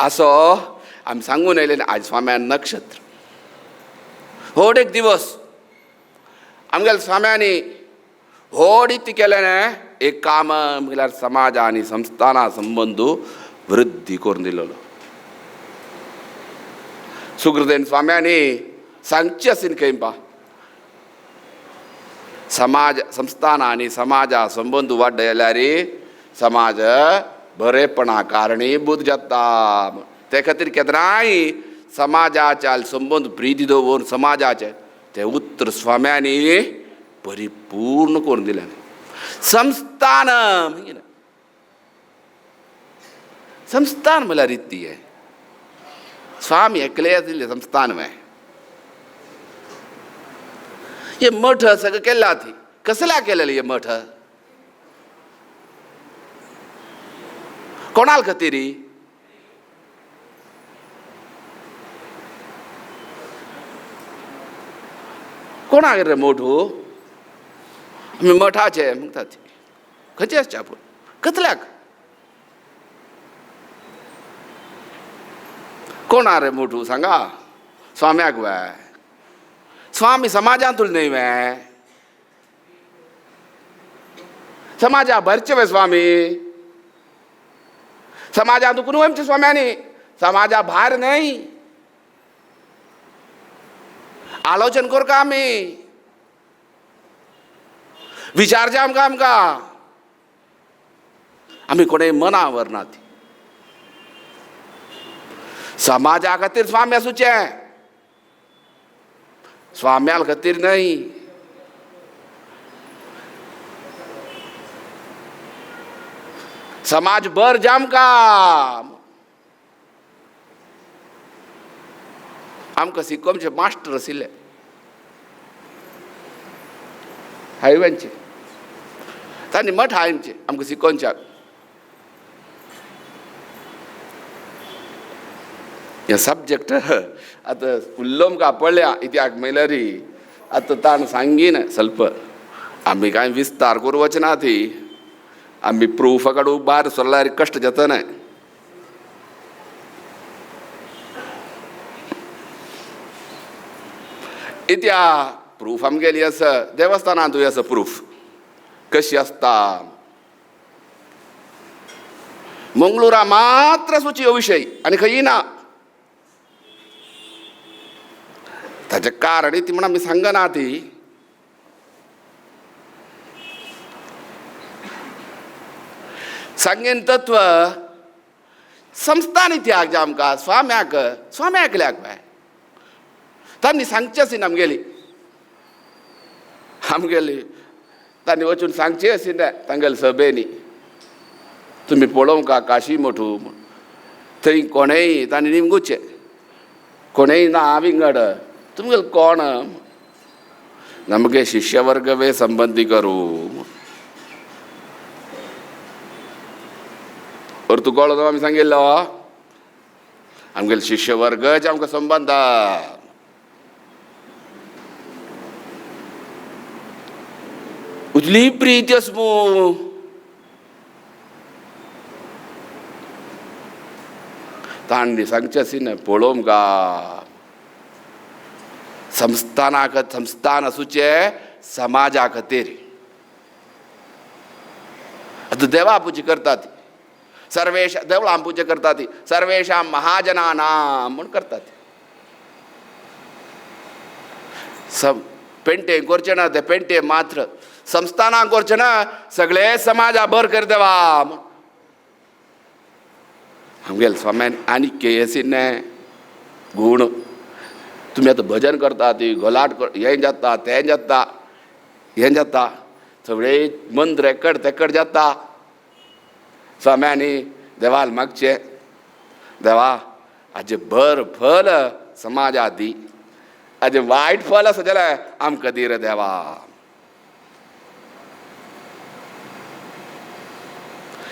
असो आम्ही सांगून येयले आज स्वाम्यान नक्षत्र होड एक दिवस आमगेल्या स्वाम्यांनी होड इतली केलें एक काम म्हळ्यार समाज आनी संस्थाना संबंद वृद्धी करून दिलेलो. सुकृतेन स्वाम्यांनी सांगची आसीन खंय पा समाज संस्थाना आनी समाजा संबंद वाडले जाल्यार समाज बरेपणा कारणीभूत जाता. ते खातीर केन्नाय समाजाच्या संबंद प्रिती दवरून समाजाचे ते उतर स्वाम्यांनी परिपूर्ण करून दिलें. संस्थान संस्थान म्हळ्यार रीती आहे. स्वामी एकले दिले संस्थान हे मठ सगळं केला थी कसला केलेलं हे मठ कोणाल खातीर कोणाक रे मोठू आमी मठाचे म्हणटात खंयचे आसचे आपूण कसल्याक कोणा रे मोठू सांगा स्वाम्याक वय स्वामी समाजांतूच न्हय वय समाजा भरचे वय स्वामी समाजांत कोण आमच्या स्वाम्यांनी समाजा भायर न्हय आलोचन करता आमी विचारचे आमकां आमी कोणेय मना व्हरनात. समाजा खातीर स्वामी आसूचे स्वाम्या खातीर न्हय. समाज बर जामकां आमकां शिकोवचे मास्टर आशिल्ले हायवेंचे तांणी मठ हायचे आमकां शिकोवच्याक. हे सब्जेक्ट आतां उल्लोमका पडल्या इतिहास मेलरी आतां ताण सांगीन स्वल्प आमी कांय विस्तार करूं वचना ती आमी प्रूफ काडूंक भायर सरल्यार कश्ट जाता न्हय. इतिहास प्रूफ आमगेली आसा देवस्थानांतूय आसा प्रूफ कशी आसता. मंगळुरा मात्र आसूची हो विशय आनी खंय ना. ताचें कारण ती म्हण आमी सांगना ती सांगेन तत्व संस्थान इतिहास जे आमकां स्वाम्याक एकल्याक बाय तांणी सांगची आसीन आमगेली तांणी वचून सांगची आसीन तांगेले सभेनी तुमी पळोवंका काशी मठू थंय कोणेय तांणी निमगुचे कोणेय ना विंगड तुमगेले कोण नमगे शिष्यवर्गवे संबंधी करूं और तू कळो तो आमी सांगिल्लो आमगेले शिष्यवर्गचे आमकां संबंद उजली प्रीती आसमू तांणी सांगचें आसीन पळोवंका संस्थान आसूचे समाजा खातीर. आतां देवा पुजी करतात सर्वेश देवळां पुजा करतात सर्वेशां महाजनानां म्हूण करतात. पेंटे करचे ना ते पेंटे मात्र संस्थानां करचे ना सगळे समाजा बर कर देवा म्हूण आमगेले स्वाम्यान आनीक के आसीन गूण. तुमी आतां भजन करतात गोलाट हें जाता तें जाता सगळे मंत्र एकड जाता. स्वाम्यांनी देवाल मागचे देवा हाजे बर फल समाजा दी हाजे वायट फल आसा जाल्यार आमकां दी रे देवा.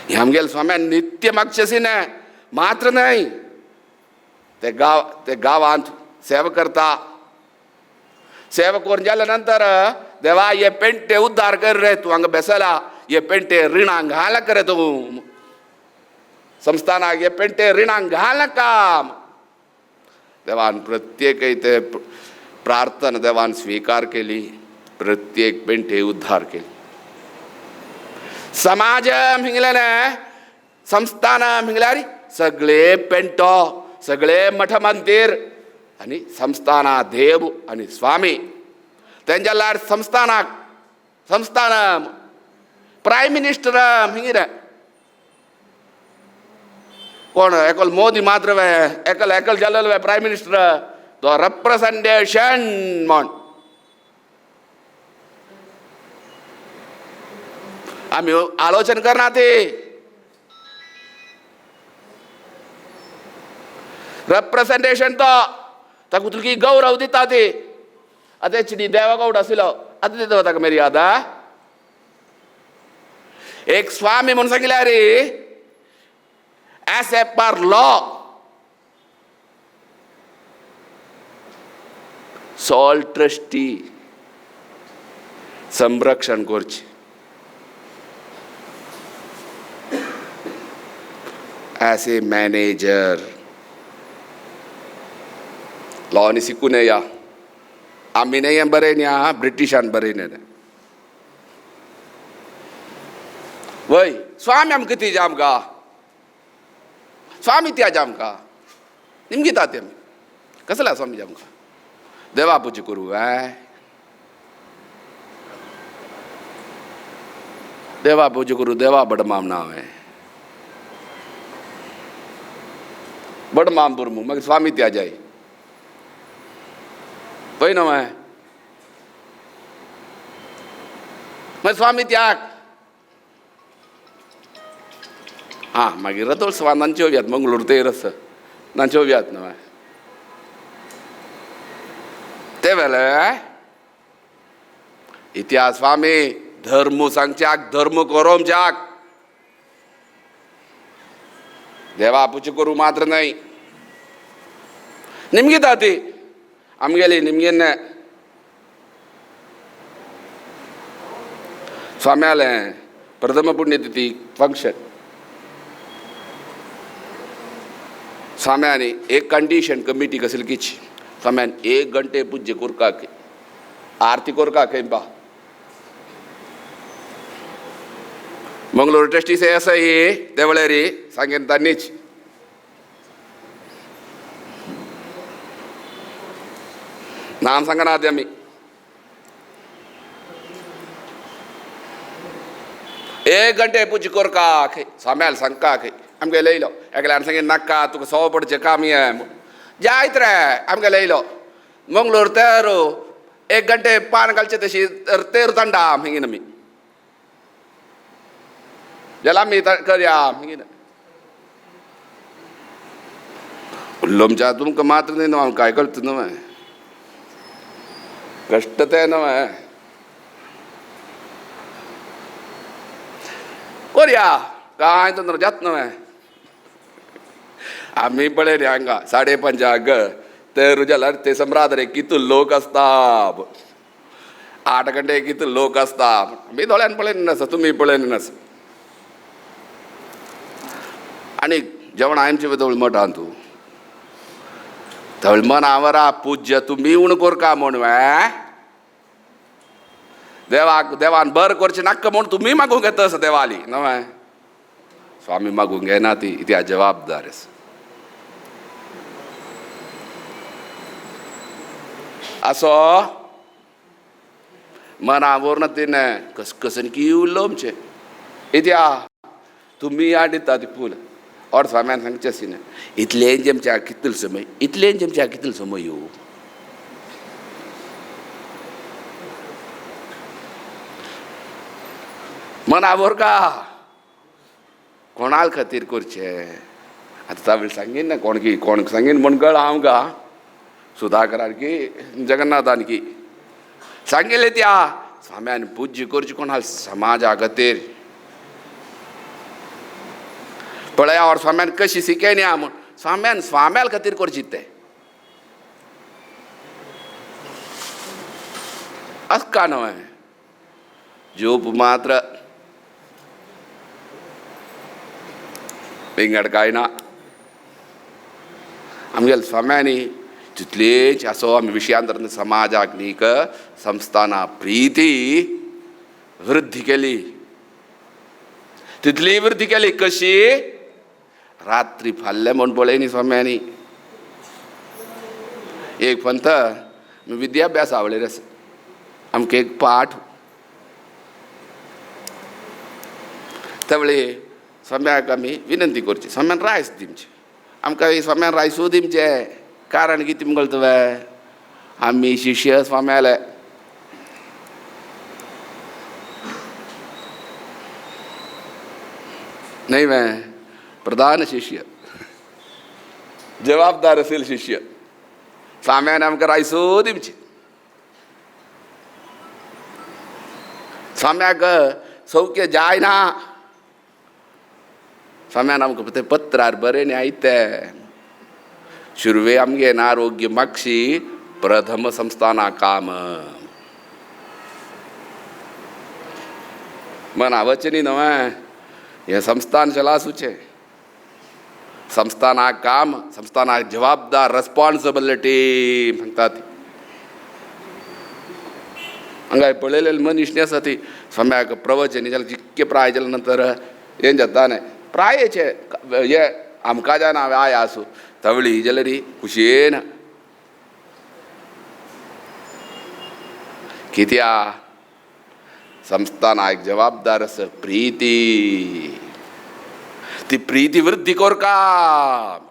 हें आमगेले स्वाम्यान नित्य मागचें आसीन मात्र न्हय. ते गांवांत सेवा करता सेवा करून जाल्या नंतर देवा हे पेंटे उद्धार कर रे तूं हांगा बेसला हे पेंटे रिणां घाल करे तूं संस्थानाक हे पेंटे रिणांक घालना काम देवान प्रत्येक ते प्रार्थना देवान स्वीकार केली प्रत्येक पेंटे उद्धार केली समाज हिंगलेने संस्थान हिंगल्यारी सगळे पेंटो सगळे मठ मंदिर आणि संस्थाना देव आणि स्वामी त्यांच्या लाड संस्थान प्राईम मिनिस्टर हिंगिरे कोण एकल मोदी मात्र वे एकल जालेलो वे प्राईम मिनिस्टर तो रिप्रेझेंटेशन म्हण आम्ही आलोचन करना ते रिप्रेझेंटेशन तो ताका तुकी गौरव दिता ते आता एच डी देवागौड आसलो आता दिता ताका मेरी याद एक स्वामी म्हणून सांगितले रे as a per law sole trustee संरक्षण करचे as a manager लॉ नी शिकून या आम्ही नाही बरे न्या ब्रिटिशान बरे नाही वय स्वामी आम किती जाम का स्वामी त्या जामका निमगी ताते कसला स्वामी जामका देवा पूजा करू देवा पूजा करू देवा बडमाम नाव आहे बडमाम बुरमू मग स्वामी त्या जाई वय ना मग स्वामी त्याग हां मागीर रथोत्सवान नांच्यो येवयात मंगळूर तेरस नांच्यो येवयात न्हय ते वेळे इतिहास स्वामी धर्म सांगच्याक धर्म करोमच्याक देवा पुजा करू मात्र नाही निमगी ताती आमगेली निमगेन्ने स्वाम्याले प्रथम पुण्यतिथी फंक्शन स्वाम्याने एक कंडीशन कमिटी कसली किची स्वाम्यान 1 घंटे पूज्य कोरकाके आरती कोरकाके बा मंगळूर ट्रस्टी से असं ये त्यावेळे रे सांगेन तांनीच नाम सांगना आधी आम्ही 1 घंटे पूज्य कोरकाके स्वाम्याला सांगकाके आमगे लयलो एकल्यान सांगे नाका तुका सव पडचें काम ये जायत रे आमगे लयलो मंगळूर तेरू 1 घंटे पान घालचे तशी तेरू तांडा हिंगीन आमी जाल्यार आमी करया हिंगीन उल्लोमच्या तुमकां मात्र न्ही न्हू हांव काय करता न्हू कश्ट ते न्हू करया कांय तो जात न्हू आम्ही पळय रे हांगा 5:30 तेरू जाल्यार ते सम्राट रे कितू लोक आसता 8 घंटे कितू लोक आसता आमी दोळ्यान पळयन नासा तुमी पळयन नासा आनी जेवण आमचे धवळ मठान तूं धवळ मन आवरा पूज्य तुमी उण कोरका म्हण देवाक देवान बर करचें नाका म्हूण तुमी मागूंक येता आसा देवाली न्हय स्वामी मागूंक घेना ती इतिहास जबाबदार आसा असो मनावर तिने कसकसनकी उरलोमचे इत्या तुम्ही आडिता ती फूल और स्वाम्यान सांगचे सिने इतले जेमच्या कितल समय इतले जेमच्या कितल समय येऊ मनावर का कोणाल खातीर करचे आता तावेळ सांगीन ना कोण सांगीन म्हण कळ हांव गा सुधाकरान की जगन्नाथान की सांगिल्ले त्या स्वाम्यान पूज्य करचे कोणाल समाजा खातीर पळया और स्वाम्यान कशी शिकेन या म्हण स्वाम्याल खातीर करची ते असका न्हय जोप मात्र इंगड काय ना आमगेल स्वाम्यांनी तितलेच असो आमी विशयांतर समाजाक न्हीक संस्थाना प्रीती वृद्धी केली. तितली वृद्धी केली कशी रात्री फाल्ले म्हूण पळय न्ही स्वाम्यांनी एक पंत विद्याभ्यास आवडेर आसा आमकां एक पाठ त्या वेळी स्वाम्याक आमी विनंती करची स्वाम्यान रायस दिवचें आमकां स्वाम्यान रायसूय दिवचें कारण कितें म्हणून तुवें आमी शिष्य स्वाम्याले नाही मैं प्रधान शिष्य जबाबदार असेल शिष्य स्वाम्यान आमकां रायसूय दिवचें स्वाम्याक सौख्य जायना स्वाम्यान आमकां तें पत्रार बरें न्ही आयतें शुरवे आमगे आरोग्य मागशी प्रथम संस्थाना काम मना वचनी न्हय हें संस्थान चलासूचें संस्थानाक काम संस्थानाक जबाबदार रेस्पॉन्सिबिलिटी म्हणटा ती हांगा पळयलेले मनीस न्ही आसा ती स्वाम्याक प्रवचन जाल्यार जितके प्राय जाल्या नंतर हें जाता न्हय प्रायेचे हे आमकां जायना हांवें आय आसूं तवळी जाल्यार खुशयेन कित्या संस्थानाक जबाबदार आसा प्रीती ती प्रीती वृद्धी कोर काम